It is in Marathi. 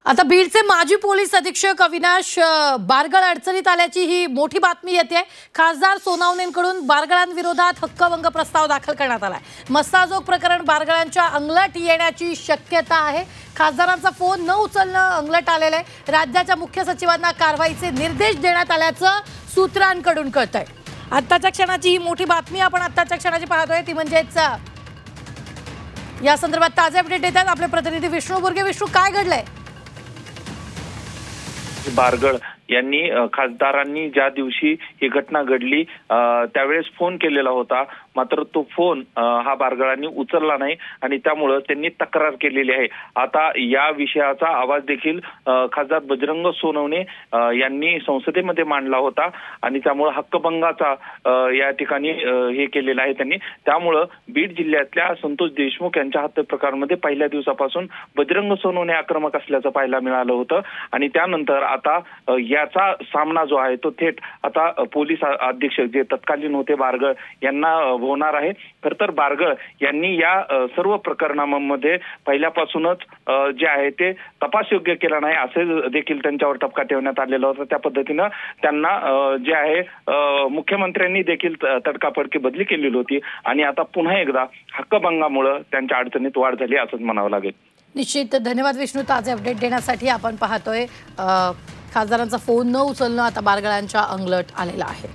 आता बीडचे माजी पोलीस अधीक्षक अविनाश बारगळ अडचणीत आल्याची ही मोठी बातमी येते। खासदार सोनवणेंकडून बारगळांविरोधात हक्कभंग प्रस्ताव दाखल करण्यात आलाय। मस्साजोग प्रकरण बारगळांच्या अंगलट येण्याची शक्यता आहे। खासदारांचा फोन न उचलणं अंगलट आलेलं आहे। राज्याच्या मुख्य सचिवांना कारवाईचे निर्देश देण्यात आल्याचं सूत्रांकडून कळतंय। आत्ताच्या क्षणाची ही मोठी बातमी आपण आत्ताच्या क्षणाची पाहतोय ती म्हणजेच या संदर्भात ताजे अपडेट देतात आपले प्रतिनिधी विष्णू बुर्गे। विष्णू, काय घडलंय? बारगळ यांनी खासदारांनी ज्या दिवशी ही घटना घडली त्यावेळेस फोन केलेला होता, मात्र तो फोन हा बारगळांनी उचलला नाही आणि त्यामुळे त्यांनी तक्रार केलेली आहे। आता या विषयाचा आवाज देखील खासदार बजरंग सोनवणे यांनी संसदेमध्ये मांडला होता आणि त्यामुळे हक्कभंगाचा या ठिकाणी हे केलेलं आहे त्यांनी। त्यामुळे बीड जिल्ह्यातल्या संतोष देशमुख यांच्या हत्या प्रकरणामध्ये पहिल्या दिवसापासून बजरंग सोनवणे आक्रमक असल्याचं पाहायला मिळालं होतं आणि त्यानंतर आता याचा सामना जो आहे तो थेट आता पोलीस अधीक्षक जे तत्कालीन होते बारगळ यांना होणार आहे। खरं तर बारगळ यांनी या सर्व प्रकरणांमध्ये पहिल्यापासूनच जे आहे ते तपास योग्य केला नाही असे देखील त्यांच्यावर ठपका ठेवण्यात आलेला होता। त्या पद्धतीनं त्यांना जे आहे मुख्यमंत्र्यांनी देखील तडकाफडकी बदली केलेली होती आणि आता पुन्हा एकदा हक्कभंगामुळे त्यांच्या अडचणीत वाढ झाली असंच म्हणावं लागेल। निश्चित धन्यवाद विष्णू ताजे अपडेट देण्यासाठी। आपण पाहतोय खासदारांचा फोन न उचलणं आता बारगळांच्या अंगलट आलेला आहे।